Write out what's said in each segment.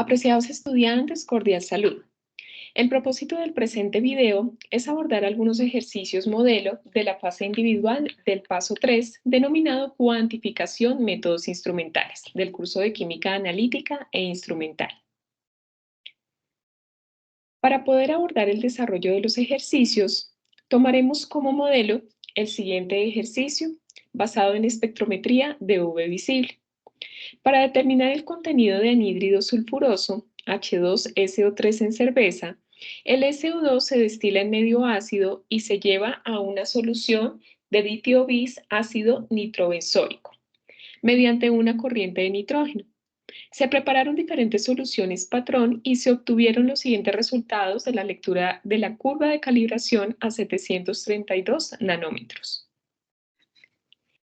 Apreciados estudiantes, cordial saludo. El propósito del presente video es abordar algunos ejercicios modelo de la fase individual del paso 3, denominado Cuantificación Métodos Instrumentales, del curso de Química Analítica e Instrumental. Para poder abordar el desarrollo de los ejercicios, tomaremos como modelo el siguiente ejercicio basado en espectrometría de UV visible. Para determinar el contenido de anhídrido sulfuroso, H2SO3 en cerveza, el SO2 se destila en medio ácido y se lleva a una solución de ditio bis ácido nitrobenzoico mediante una corriente de nitrógeno. Se prepararon diferentes soluciones patrón y se obtuvieron los siguientes resultados de la lectura de la curva de calibración a 732 nanómetros.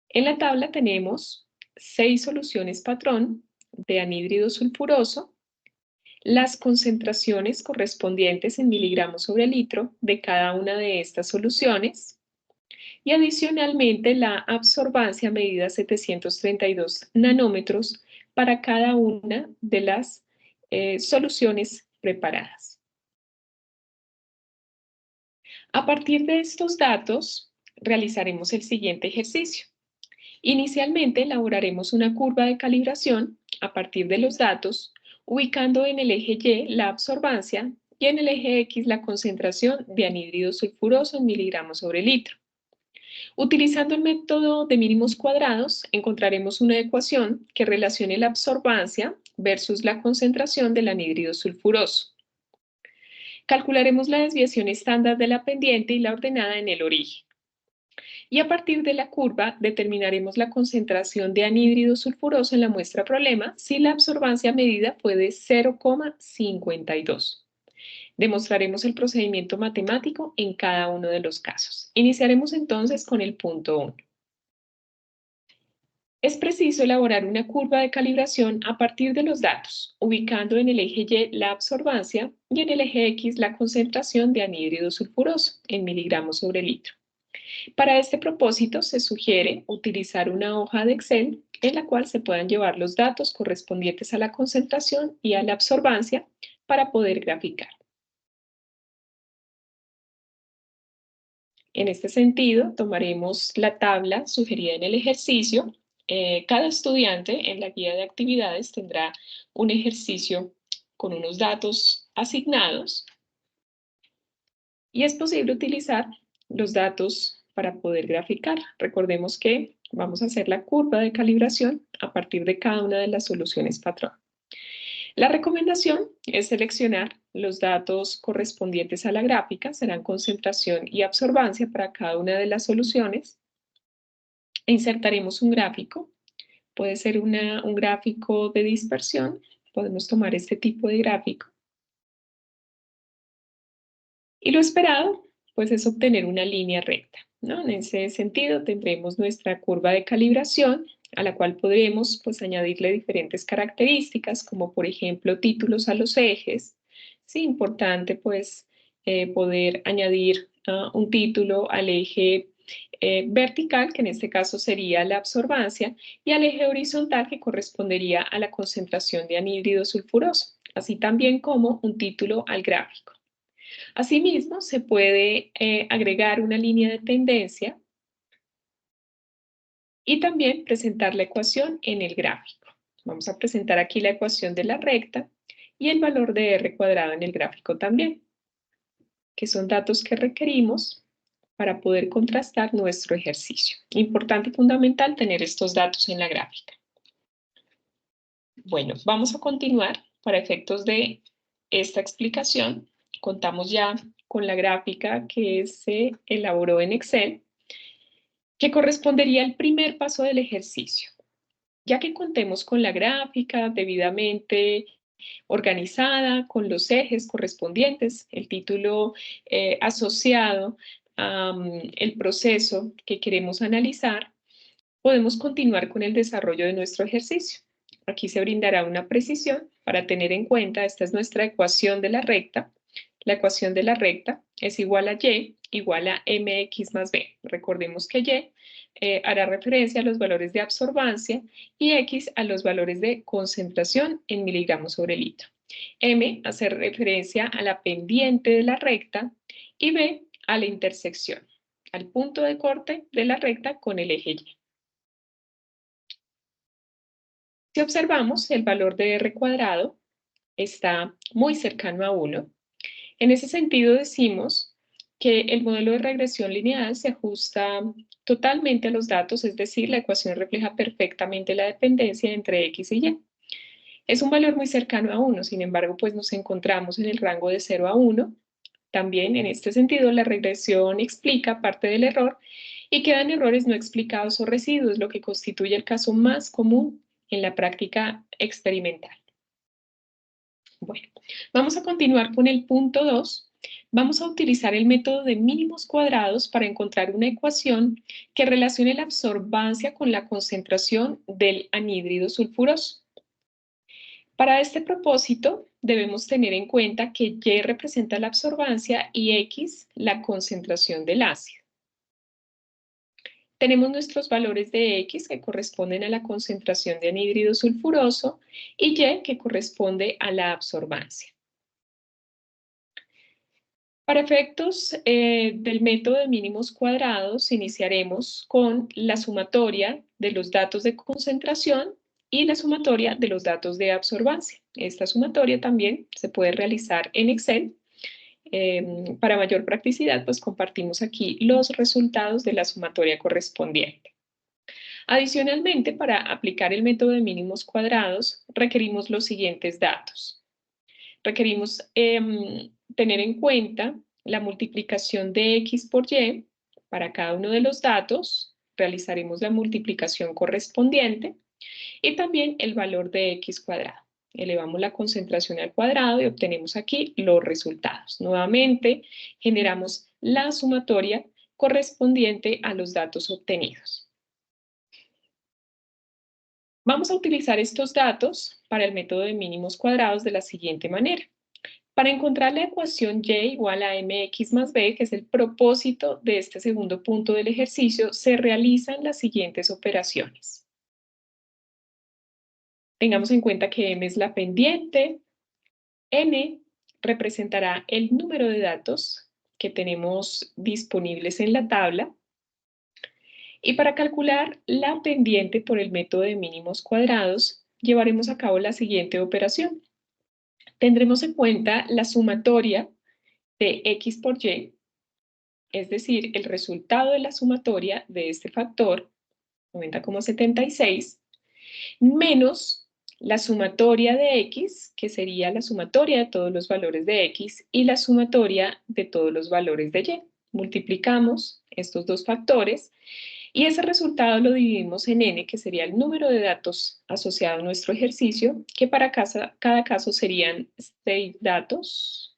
En la tabla tenemos 6 soluciones patrón de anhídrido sulfuroso, las concentraciones correspondientes en miligramos sobre litro de cada una de estas soluciones y adicionalmente la absorbancia medida a 732 nanómetros para cada una de las soluciones preparadas. A partir de estos datos, realizaremos el siguiente ejercicio. Inicialmente elaboraremos una curva de calibración a partir de los datos, ubicando en el eje Y la absorbancia y en el eje X la concentración de anhídrido sulfuroso en miligramos sobre litro. Utilizando el método de mínimos cuadrados, encontraremos una ecuación que relacione la absorbancia versus la concentración del anhídrido sulfuroso. Calcularemos la desviación estándar de la pendiente y la ordenada en el origen. Y a partir de la curva determinaremos la concentración de anhídrido sulfuroso en la muestra problema si la absorbancia medida fue de 0,52. Demostraremos el procedimiento matemático en cada uno de los casos. Iniciaremos entonces con el punto 1. Es preciso elaborar una curva de calibración a partir de los datos, ubicando en el eje Y la absorbancia y en el eje X la concentración de anhídrido sulfuroso en miligramos sobre litro. Para este propósito, se sugiere utilizar una hoja de Excel en la cual se puedan llevar los datos correspondientes a la concentración y a la absorbancia para poder graficar. En este sentido, tomaremos la tabla sugerida en el ejercicio. Cada estudiante en la guía de actividades tendrá un ejercicio con unos datos asignados y es posible utilizar los datos para poder graficar. Recordemos que vamos a hacer la curva de calibración a partir de cada una de las soluciones patrón. La recomendación es seleccionar los datos correspondientes a la gráfica, serán concentración y absorbancia para cada una de las soluciones. Insertaremos un gráfico, puede ser un gráfico de dispersión, podemos tomar este tipo de gráfico. Y lo esperado, pues, es obtener una línea recta, ¿no? En ese sentido, tendremos nuestra curva de calibración, a la cual podremos, pues, añadirle diferentes características, como por ejemplo títulos a los ejes. Sí, importante, pues, poder añadir un título al eje vertical, que en este caso sería la absorbancia, y al eje horizontal, que correspondería a la concentración de anhídrido sulfuroso, así también como un título al gráfico. Asimismo, se puede agregar una línea de tendencia y también presentar la ecuación en el gráfico. Vamos a presentar aquí la ecuación de la recta y el valor de R cuadrado en el gráfico también, que son datos que requerimos para poder contrastar nuestro ejercicio. Importante y fundamental tener estos datos en la gráfica. Bueno, vamos a continuar. Para efectos de esta explicación, contamos ya con la gráfica que se elaboró en Excel, que correspondería al primer paso del ejercicio. Ya que contemos con la gráfica debidamente organizada, con los ejes correspondientes, el título asociado al proceso que queremos analizar, podemos continuar con el desarrollo de nuestro ejercicio. Aquí se brindará una precisión para tener en cuenta, esta es nuestra ecuación de la recta. La ecuación de la recta es igual a y igual a mx más b. Recordemos que y hará referencia a los valores de absorbancia y x a los valores de concentración en miligramos sobre litro. M hace referencia a la pendiente de la recta y B a la intersección, al punto de corte de la recta con el eje Y. Si observamos, el valor de R cuadrado está muy cercano a 1. En ese sentido decimos que el modelo de regresión lineal se ajusta totalmente a los datos, es decir, la ecuación refleja perfectamente la dependencia entre X y Y. Es un valor muy cercano a 1, sin embargo, pues nos encontramos en el rango de 0 a 1. También en este sentido, la regresión explica parte del error y quedan errores no explicados o residuos, lo que constituye el caso más común en la práctica experimental. Bueno, vamos a continuar con el punto 2. Vamos a utilizar el método de mínimos cuadrados para encontrar una ecuación que relacione la absorbancia con la concentración del anhídrido sulfuroso. Para este propósito, debemos tener en cuenta que Y representa la absorbancia y X la concentración del ácido. Tenemos nuestros valores de X que corresponden a la concentración de anhídrido sulfuroso y Y que corresponde a la absorbancia. Para efectos del método de mínimos cuadrados, iniciaremos con la sumatoria de los datos de concentración y la sumatoria de los datos de absorbancia. Esta sumatoria también se puede realizar en Excel. Para mayor practicidad, pues compartimos aquí los resultados de la sumatoria correspondiente. Adicionalmente, para aplicar el método de mínimos cuadrados, requerimos los siguientes datos. Requerimos tener en cuenta la multiplicación de X por Y. Para cada uno de los datos, realizaremos la multiplicación correspondiente y también el valor de X cuadrado. Elevamos la concentración al cuadrado y obtenemos aquí los resultados. Nuevamente, generamos la sumatoria correspondiente a los datos obtenidos. Vamos a utilizar estos datos para el método de mínimos cuadrados de la siguiente manera. Para encontrar la ecuación Y igual a mx más b, que es el propósito de este segundo punto del ejercicio, se realizan las siguientes operaciones. Tengamos en cuenta que m es la pendiente, n representará el número de datos que tenemos disponibles en la tabla. Y para calcular la pendiente por el método de mínimos cuadrados, llevaremos a cabo la siguiente operación. Tendremos en cuenta la sumatoria de X por Y, es decir, el resultado de la sumatoria de este factor, 90,76, menos la sumatoria de X, que sería la sumatoria de todos los valores de X, y la sumatoria de todos los valores de Y. Multiplicamos estos dos factores y ese resultado lo dividimos en n, que sería el número de datos asociado a nuestro ejercicio, que para cada caso serían 6 datos.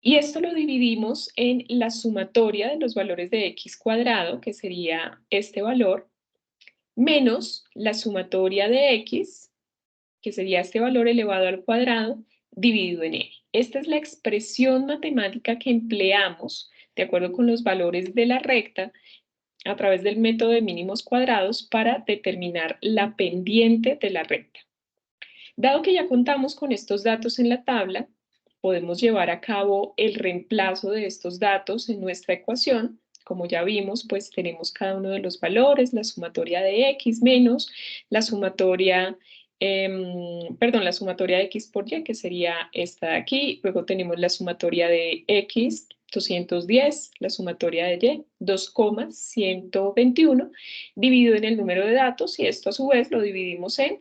Y esto lo dividimos en la sumatoria de los valores de x cuadrado, que sería este valor, menos la sumatoria de x, que sería este valor elevado al cuadrado, dividido en n. Esta es la expresión matemática que empleamos de acuerdo con los valores de la recta a través del método de mínimos cuadrados para determinar la pendiente de la recta. Dado que ya contamos con estos datos en la tabla, podemos llevar a cabo el reemplazo de estos datos en nuestra ecuación. Como ya vimos, pues tenemos cada uno de los valores, la sumatoria de x menos la sumatoria, la sumatoria de x por y, que sería esta de aquí. Luego tenemos la sumatoria de x, 210, la sumatoria de y, 2,121, dividido en el número de datos, y esto a su vez lo dividimos en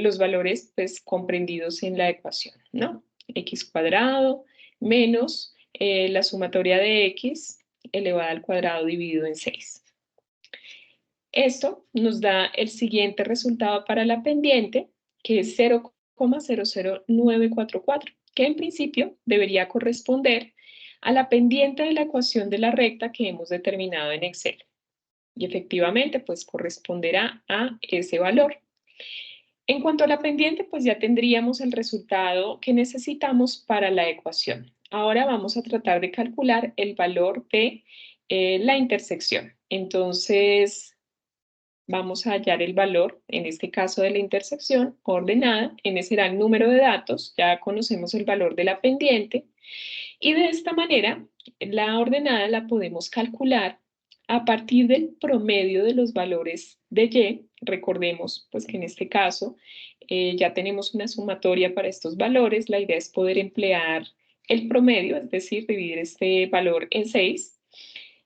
los valores pues, comprendidos en la ecuación, ¿no? X cuadrado menos la sumatoria de x elevada al cuadrado dividido en 6. Esto nos da el siguiente resultado para la pendiente, que es 0,00944, que en principio debería corresponder a la pendiente de la ecuación de la recta que hemos determinado en Excel. Y efectivamente, pues corresponderá a ese valor. En cuanto a la pendiente, pues ya tendríamos el resultado que necesitamos para la ecuación. Ahora vamos a tratar de calcular el valor de la intersección. Entonces, vamos a hallar el valor, en este caso de la intersección ordenada, n será el número de datos, ya conocemos el valor de la pendiente, y de esta manera la ordenada la podemos calcular a partir del promedio de los valores de y. Recordemos pues que en este caso ya tenemos una sumatoria para estos valores, la idea es poder emplear el promedio, es decir, dividir este valor en 6,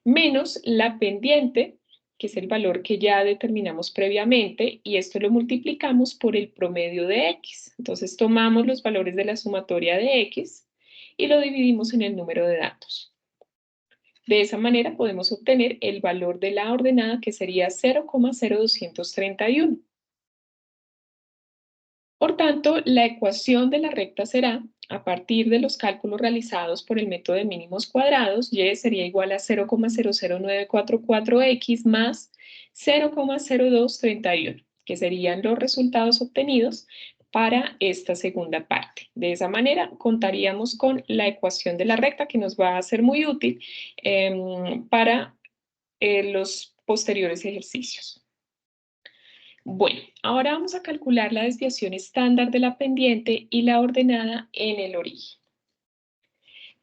menos la pendiente, que es el valor que ya determinamos previamente, y esto lo multiplicamos por el promedio de x. Entonces tomamos los valores de la sumatoria de x y lo dividimos en el número de datos. De esa manera podemos obtener el valor de la ordenada, que sería 0,0231. Por tanto, la ecuación de la recta será, a partir de los cálculos realizados por el método de mínimos cuadrados, y sería igual a 0,000944x más 0,0231, que serían los resultados obtenidos para esta segunda parte. De esa manera, contaríamos con la ecuación de la recta, que nos va a ser muy útil para los posteriores ejercicios. Bueno, ahora vamos a calcular la desviación estándar de la pendiente y la ordenada en el origen.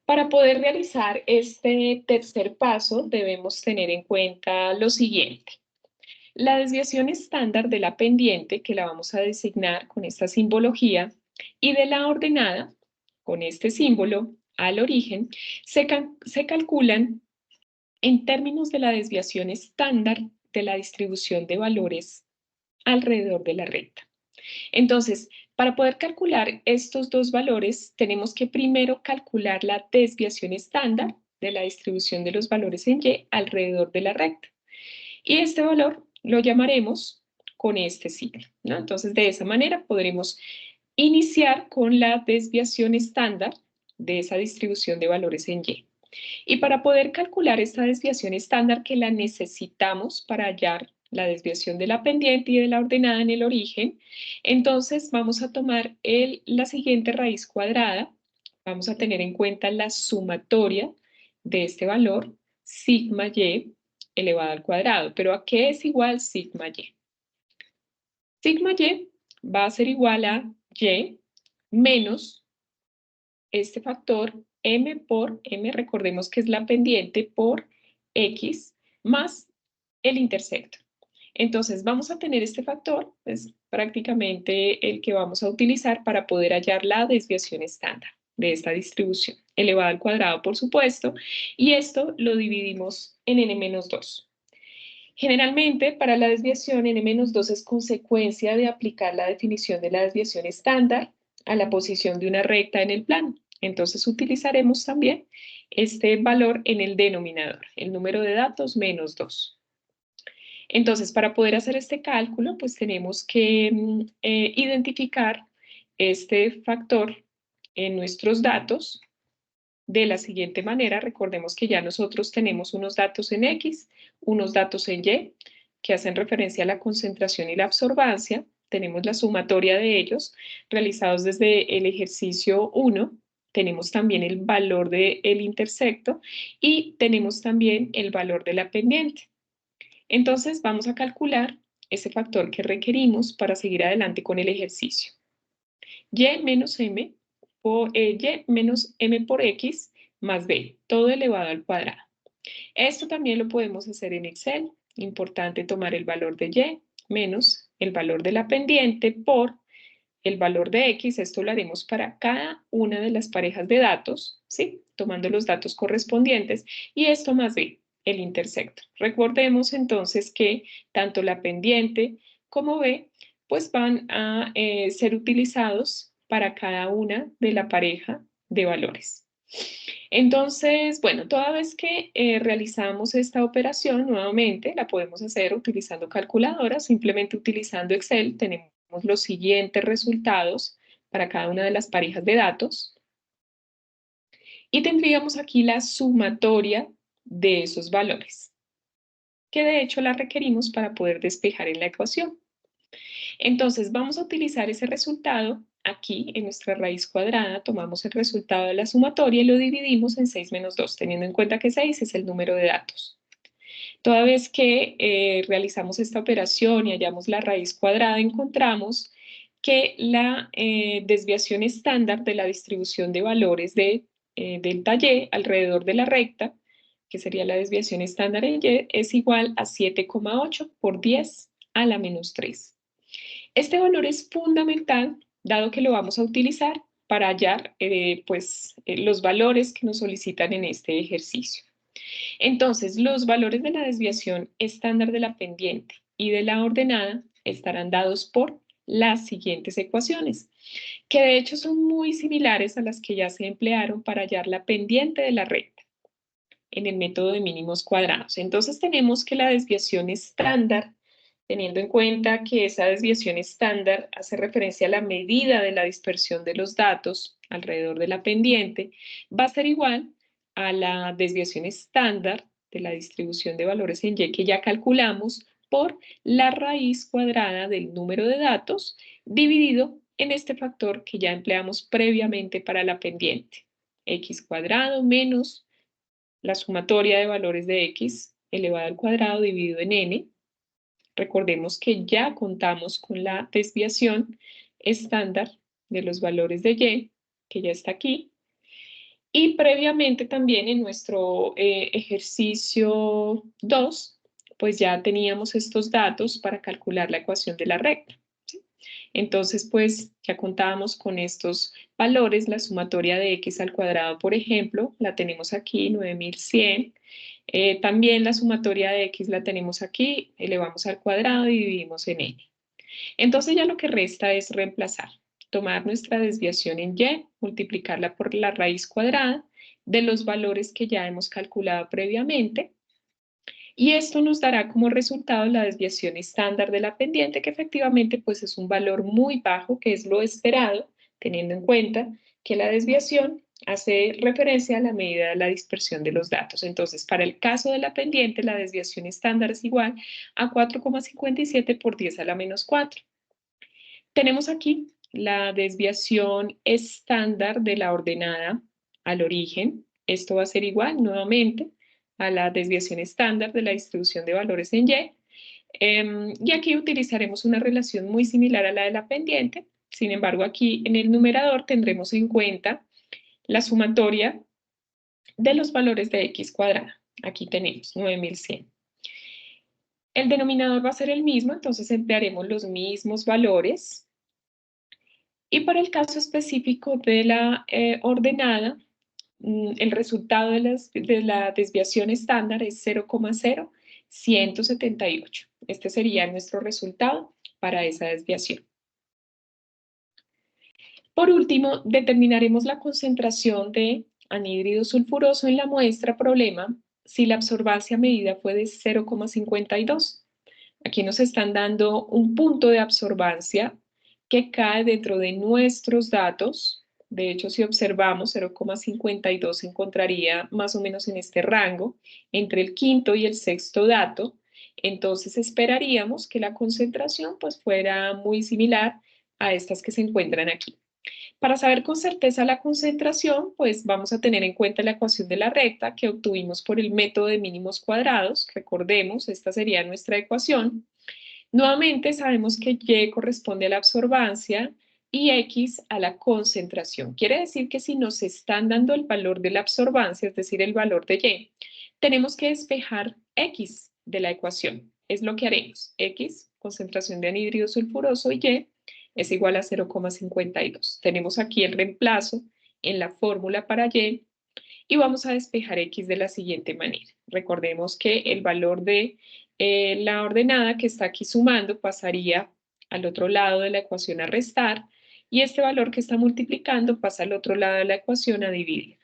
Para poder realizar este tercer paso, debemos tener en cuenta lo siguiente. La desviación estándar de la pendiente, que la vamos a designar con esta simbología, y de la ordenada, con este símbolo, al origen, se calculan en términos de la desviación estándar de la distribución de valores alrededor de la recta. Entonces, para poder calcular estos dos valores, tenemos que primero calcular la desviación estándar de la distribución de los valores en y alrededor de la recta. Y este valor lo llamaremos con este signo, ¿no? Entonces, de esa manera podremos iniciar con la desviación estándar de esa distribución de valores en y. Y para poder calcular esta desviación estándar, que la necesitamos para hallar la desviación de la pendiente y de la ordenada en el origen, entonces vamos a tomar la siguiente raíz cuadrada, vamos a tener en cuenta la sumatoria de este valor, sigma y elevado al cuadrado. ¿Pero a qué es igual sigma y? Sigma y va a ser igual a y menos este factor m por m, recordemos que es la pendiente, por x más el intersecto. Entonces vamos a tener este factor, es prácticamente el que vamos a utilizar para poder hallar la desviación estándar de esta distribución, elevada al cuadrado, por supuesto, y esto lo dividimos en n-2. Generalmente, para la desviación, n-2 es consecuencia de aplicar la definición de la desviación estándar a la posición de una recta en el plano. Entonces, utilizaremos también este valor en el denominador, el número de datos menos 2. Entonces, para poder hacer este cálculo, pues tenemos que identificar este factor en nuestros datos de la siguiente manera. Recordemos que ya nosotros tenemos unos datos en X, unos datos en Y, que hacen referencia a la concentración y la absorbancia. Tenemos la sumatoria de ellos, realizados desde el ejercicio 1. Tenemos también el valor del intersecto y tenemos también el valor de la pendiente. Entonces vamos a calcular ese factor que requerimos para seguir adelante con el ejercicio. Y menos m por x más b, todo elevado al cuadrado. Esto también lo podemos hacer en Excel. Importante tomar el valor de y menos el valor de la pendiente por el valor de x. Esto lo haremos para cada una de las parejas de datos, ¿sí? Tomando los datos correspondientes, y esto más b, el intersecto. Recordemos entonces que tanto la pendiente como b pues van a ser utilizados para cada una de la pareja de valores. Entonces, bueno, toda vez que realizamos esta operación, nuevamente la podemos hacer utilizando calculadora, simplemente utilizando Excel. Tenemos los siguientes resultados para cada una de las parejas de datos. Y tendríamos aquí la sumatoria de esos valores, que de hecho la requerimos para poder despejar en la ecuación. Entonces vamos a utilizar ese resultado aquí en nuestra raíz cuadrada, tomamos el resultado de la sumatoria y lo dividimos en 6 menos 2, teniendo en cuenta que 6 es el número de datos. Toda vez que realizamos esta operación y hallamos la raíz cuadrada, encontramos que la desviación estándar de la distribución de valores de delta Y alrededor de la recta, que sería la desviación estándar en Y, es igual a 7,8 por 10 a la menos 3. Este valor es fundamental, dado que lo vamos a utilizar para hallar los valores que nos solicitan en este ejercicio. Entonces, los valores de la desviación estándar de la pendiente y de la ordenada estarán dados por las siguientes ecuaciones, que de hecho son muy similares a las que ya se emplearon para hallar la pendiente de la recta en el método de mínimos cuadrados. Entonces tenemos que la desviación estándar, teniendo en cuenta que esa desviación estándar hace referencia a la medida de la dispersión de los datos alrededor de la pendiente, va a ser igual a la desviación estándar de la distribución de valores en Y que ya calculamos por la raíz cuadrada del número de datos dividido en este factor que ya empleamos previamente para la pendiente, x cuadrado menos la sumatoria de valores de x elevado al cuadrado dividido en n. Recordemos que ya contamos con la desviación estándar de los valores de y, que ya está aquí. Y previamente también en nuestro ejercicio 2, pues ya teníamos estos datos para calcular la ecuación de la recta. ¿Sí? Entonces, pues ya contábamos con estos valores, la sumatoria de x al cuadrado, por ejemplo, la tenemos aquí, 9100. También la sumatoria de x la tenemos aquí, elevamos al cuadrado y dividimos en n. Entonces ya lo que resta es reemplazar, tomar nuestra desviación en y, multiplicarla por la raíz cuadrada de los valores que ya hemos calculado previamente, y esto nos dará como resultado la desviación estándar de la pendiente, que efectivamente pues es un valor muy bajo, que es lo esperado, teniendo en cuenta que la desviación hace referencia a la medida de la dispersión de los datos. Entonces, para el caso de la pendiente, la desviación estándar es igual a 4,57 por 10 a la menos 4. Tenemos aquí la desviación estándar de la ordenada al origen. Esto va a ser igual nuevamente a la desviación estándar de la distribución de valores en Y. Y aquí utilizaremos una relación muy similar a la de la pendiente. Sin embargo, aquí en el numerador tendremos en cuenta la sumatoria de los valores de x cuadrada. Aquí tenemos 9100. El denominador va a ser el mismo, entonces emplearemos los mismos valores. Y para el caso específico de la ordenada, el resultado de la desviación estándar es 0,0178. Este sería nuestro resultado para esa desviación. Por último, determinaremos la concentración de anhídrido sulfuroso en la muestra problema si la absorbancia medida fue de 0,52. Aquí nos están dando un punto de absorbancia que cae dentro de nuestros datos. De hecho, si observamos 0,52 se encontraría más o menos en este rango, entre el quinto y el sexto dato. Entonces esperaríamos que la concentración pues fuera muy similar a estas que se encuentran aquí. Para saber con certeza la concentración, pues vamos a tener en cuenta la ecuación de la recta que obtuvimos por el método de mínimos cuadrados. Recordemos, esta sería nuestra ecuación. Nuevamente sabemos que Y corresponde a la absorbancia y X a la concentración. Quiere decir que si nos están dando el valor de la absorbancia, es decir, el valor de Y, tenemos que despejar X de la ecuación. Es lo que haremos. X, concentración de anhídrido sulfuroso, y es igual a 0,52. Tenemos aquí el reemplazo en la fórmula para y vamos a despejar X de la siguiente manera. Recordemos que el valor de la ordenada que está aquí sumando pasaría al otro lado de la ecuación a restar y este valor que está multiplicando pasa al otro lado de la ecuación a dividir.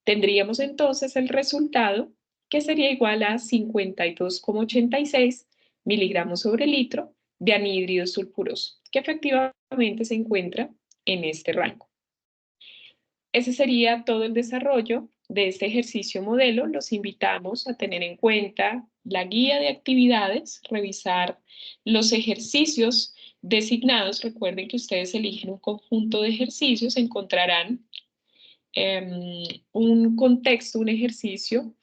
Tendríamos entonces el resultado que sería igual a 52,86 miligramos sobre litro de anhídrido sulfuroso, que efectivamente se encuentra en este rango. Ese sería todo el desarrollo de este ejercicio modelo. Los invitamos a tener en cuenta la guía de actividades, revisar los ejercicios designados. Recuerden que ustedes eligen un conjunto de ejercicios, encontrarán un contexto, un ejercicio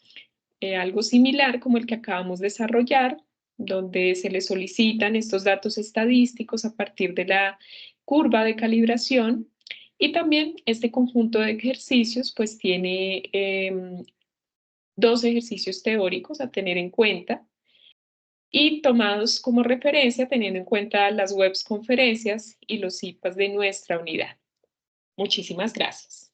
algo similar como el que acabamos de desarrollar, donde se le solicitan estos datos estadísticos a partir de la curva de calibración. Y también este conjunto de ejercicios pues tiene dos ejercicios teóricos a tener en cuenta y tomados como referencia teniendo en cuenta las webs conferencias y los IPAs de nuestra unidad. Muchísimas gracias.